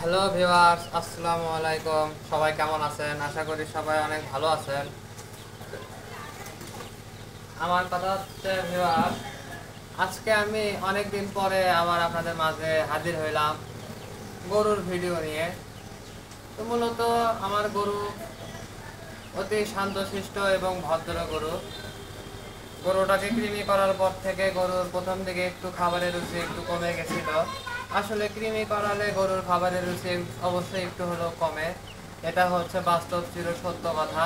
Hello viewers, আসসালামু আলাইকুম। সবাই কেমন আছেন? আশা করি সবাই অনেক ভালো আছেন। আমার কথা হচ্ছে ভিউয়ার্স, আজকে আমি অনেক দিন পরে আবার আপনাদের মাঝে হাজির হইলাম গরুর ভিডিও নিয়ে। তো মূলত আমার গরু অতি শান্তশিষ্ট এবং ভদ্র গরু। গরুটাকে কৃমি করার পর থেকে গরুর প্রথম দিকে একটু খাবারের রুচি একটু কমে গেছিল। আসলে কৃমি করালে গরুর খাবারের রুচি অবশ্যই একটু হলেও কমে, এটা হচ্ছে বাস্তব চির সত্য কথা।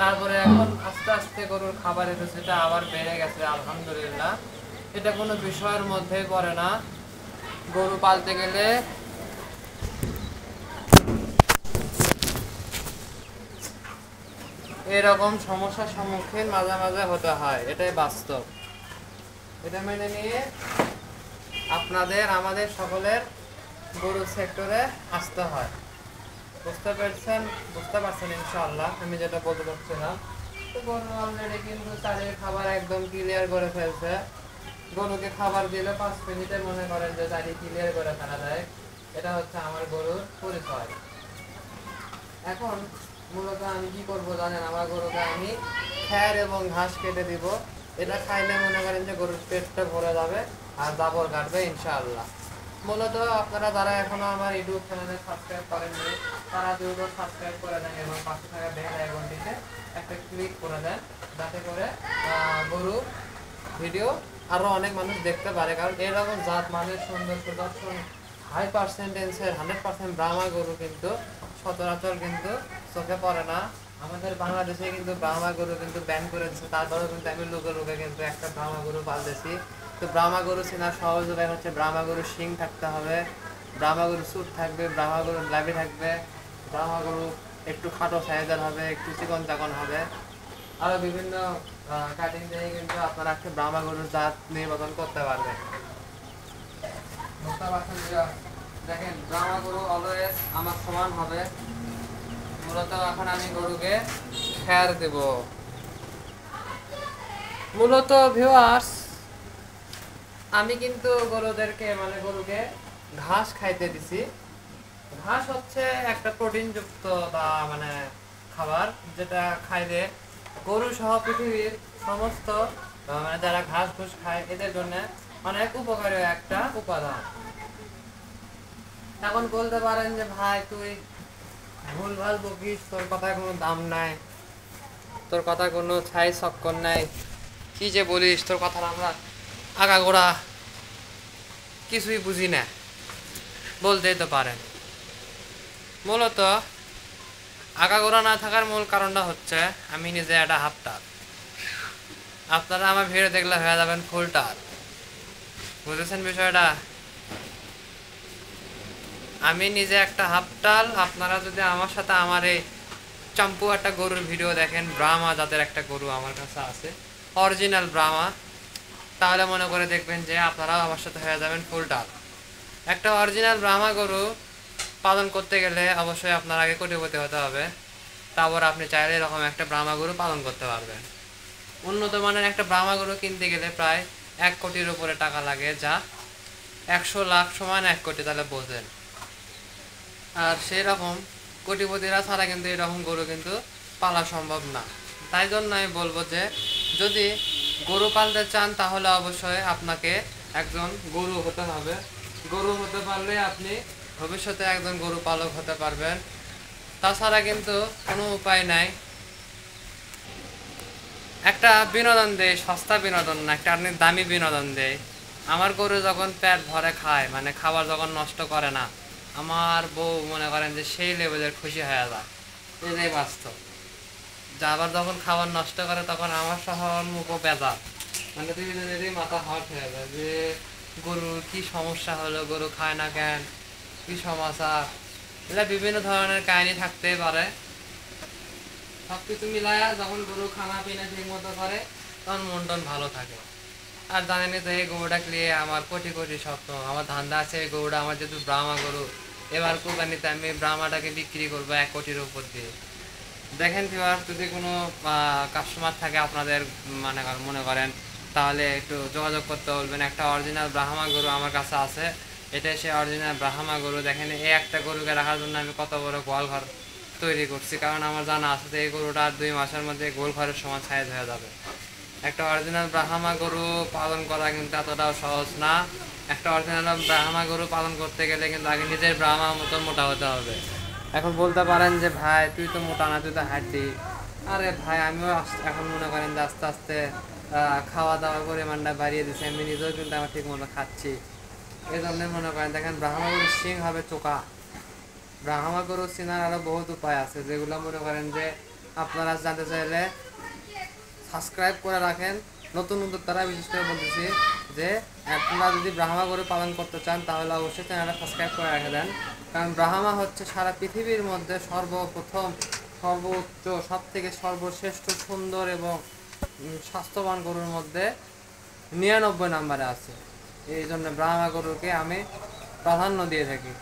তারপরে এখন আস্তে আস্তে গরুর খাবারের রুচিটা আবার বেড়ে গেছে, আলহামদুলিল্লাহ। এটা কোনো বিষয়ের মধ্যেই পড়ে না। গরু পালতে গেলে এরকম সমস্যার সম্মুখীন মাঝে মাঝে হতে হয়, এটাই বাস্তব। এটা মেনে নিয়ে আপনাদের আমাদের সকলের গরু সেক্টরে আসতে হয়। বুঝতে পারছেন? বুঝতে পারছেন ইনশাআল্লাহ আমি যেটা বলতে চাচ্ছিলাম। তো গরু অলরেডি কিন্তু চারির খাবার একদম ক্লিয়ার করে ফেলছে। গরুকে খাবার দিলে 5 মিনিটে মনে করেন যে চারি ক্লিয়ার করে ফেলা যায়। এটা হচ্ছে আমার গরুর পরিচয়। এখন মূলত আমি কি করব জানেন? আমার গরুকে আমি খ্যার এবং ঘাস কেটে দিব। এটা খাইলে মনে করেন যে গরুর পেটটা ভরে যাবে আর জাবর কাটবে ইনশাআল্লাহ। মূলত আপনারা যারা এখনো আমার ইউটিউব চ্যানেলে সাবস্ক্রাইব করেননি, তারা দ্রুত সাবস্ক্রাইব করে দেন এবং পাশে থাকা বেল আইকনটিতে একটা ক্লিক করে দেন, যাতে করে গরু ভিডিও আরো অনেক মানুষ দেখতে পারে। কারণ এরকম জাত মানের সুন্দর সুদর্শন হাই পার্সেন্টেন্সের 100% ব্রাহ্মা গরু কিন্তু সচরাচর কিন্তু চোখে পড়ে না। আমাদের বাংলাদেশে কিন্তু ব্রাহ্মা গরু কিন্তু ব্যান করে দিচ্ছে, তারপরেও কিন্তু আমি লোকে লোকে কিন্তু একটা ব্রাহ্মা গরু পালতেছি। তো ব্রাহ্মা গরু চেনার সহজ উপায় হচ্ছে ব্রাহ্মা গরুর শিং থাকতে হবে, ব্রাহ্মা গরুর চুট থাকবে, ব্রাহ্মা গরুর লাভি থাকবে, ব্রাহ্মা গরু একটু খাটো সাইজের হবে, একটু চিকন চাকন হবে। আরো বিভিন্ন কাটিং দিয়ে কিন্তু আপনারা একটা ব্রাহ্মা গরুর জাত নির্বাচন করতে পারবেন। বুঝতে পারছেন? দেখেন, ব্রাহ্মা গরু অলওয়েজ আমার সমান হবে। মূলত এখন আমি গরুকে খ্যার দেব। মূলত ভিউয়ার্স, আমি কিন্তু গরুদেরকে গরুকে ঘাস খাইতে দিছি। ঘাস হচ্ছে একটা প্রোটিনযুক্ত বা খাবার, যেটা খাইলে গরু সহ পৃথিবীর সমস্ত যারা ঘাস ঘুষ খায় এদের জন্য অনেক উপকারী একটা উপাদান। এখন বলতে পারেন যে ভাই তুই ভুলভাল বকিস, তোর কথায় কোনো দাম নাই, তোর কথা কোনো ছাই চক্কর নাই, কি যে বলিস, তোর কথার আমরা আগাগোড়া কিছুই বুঝি না, বলতেই তো পারেন। মূলত আগাগোড়া না থাকার মূল কারণটা হচ্ছে আমি নিজে একটা হাফটার। আপনারা আমার ভিডিও দেখলে হয়ে যাবেন ফুলটার। বুঝেছেন বিষয়টা? আমি নিজে একটা হাফটাল। আপনারা যদি আমার সাথে আমার এই চাম্পু একটা গরুর ভিডিও দেখেন, ব্রাহ্মা জাতের একটা গরু আমার কাছে আছে, অরিজিনাল ব্রাহ্মা, তাহলে মনে করে দেখবেন যে আপনারাও আমার সাথে হয়ে যাবেন ফুলটাল। একটা অরিজিনাল ব্রাহ্মা গরু পালন করতে গেলে অবশ্যই আপনার আগে কোটিপতি হতে হবে, তারপর আপনি চাইলে এরকম একটা ব্রাহ্মা গরু পালন করতে পারবেন। উন্নত মানের একটা ব্রাহ্মা গরু কিনতে গেলে প্রায় 1 কোটির উপরে টাকা লাগে, যা 100 লাখ সমান 1 কোটি, তাহলে বোঝেন। আর সেই রকম কোটিপতিরা ছাড়া কিন্তু এরকম গরু কিন্তু পালা সম্ভব না। তাই জন্য আমি বলবো যে যদি গরু পালতে চান তাহলে অবশ্যই আপনাকে একজন গরু হতে হবে। গরু হতে পারলে আপনি ভবিষ্যতে একজন গরু পালক হতে পারবেন। তাছাড়া কিন্তু কোনো উপায় নাই। একটা বিনোদন দেয়, সস্তা বিনোদন না, একটা আপনি দামি বিনোদন দেয়। আমার গরু যখন পেট ভরে খায়, খাবার যখন নষ্ট করে না, আমার বউ মনে করেন যে সেই লেভেলের খুশি হয়ে যায়। এটাই বাস্তব। যা আবার যখন খাবার নষ্ট করে তখন আমার শহর মুখও বেজার, দুইজনেরই মাথা হট হয়ে যায় যে গরুর কি সমস্যা হলো, গরু খায় না কেন, কি সমাচার। এটা বিভিন্ন ধরনের কাহিনী থাকতেই পারে। সবকিছু মিলায়া যখন গরু খানা পিনা ঠিক মতো করে তখন মন টন ভালো থাকে। আর জানেনি তো এই গরুটা নিয়ে আমার কোটি কোটি স্বপ্ন, আমার ধান্দা আছে। এই গরুটা আমার যেহেতু ব্রাহ্মা গরু, এবার কুরবানিতে আমি ব্রাহ্মাটাকে বিক্রি করবো 1 কোটির উপর দিয়ে। দেখেন ভিউয়ার, যদি কোনো কাস্টমার থাকে আপনাদের মনে করেন, তাহলে একটু যোগাযোগ করতে বলবেন। একটা অরিজিনাল ব্রাহ্মা গরু আমার কাছে আছে, এটা সে অরিজিনাল ব্রাহ্মা গরু। দেখেন এই একটা গরুকে রাখার জন্য আমি কত বড় গোয়াল ঘর তৈরি করছি, কারণ আমার জানা আছে যে এই গরুটা আর 2 মাসের মধ্যে গোল ঘরের সমান সাইজ হয়ে যাবে। একটা অরিজিনাল ব্রাহ্মা গরু পালন করা কিন্তু এতটাও সহজ না। একটা অরিজিনাল ব্রাহ্মা গরু পালন করতে গেলে কিন্তু আগে নিজের ব্রাহ্মার মতো মোটা হতে হবে। এখন বলতে পারেন যে ভাই তুই তো মোটা না, তুই তো হাঁটতি। আরে ভাই আমিও এখন মনে করেন যে আস্তে আস্তে খাওয়া দাওয়ার পরিমাণটা বাড়িয়ে দিচ্ছি, আমি নিজেও কিন্তু আমার ঠিক মতো খাচ্ছি। এই জন্য মনে করেন দেখেন ব্রাহ্মা গরুর শিং হবে চোকা। ব্রাহ্মা গরু চেনার আরো বহুত উপায় আছে, যেগুলো মনে করেন যে আপনারা জানতে চাইলে সাবস্ক্রাইব করে রাখেন। নতুন নতুন তারা বিশেষ করে বলতেছি যে আপনারা যদি ব্রাহ্মা গরু পালন করতে চান তাহলে অবশ্যই চ্যানেলটা সাবস্ক্রাইব করে রেখে দেন, কারণ ব্রাহ্মা হচ্ছে সারা পৃথিবীর মধ্যে সর্বপ্রথম, সর্বোচ্চ, সব থেকে সর্বশ্রেষ্ঠ, সুন্দর এবং স্বাস্থ্যবান গরুর মধ্যে 99 নম্বরে আছে। এই জন্য ব্রাহ্মা গরুকে আমি প্রাধান্য দিয়ে থাকি।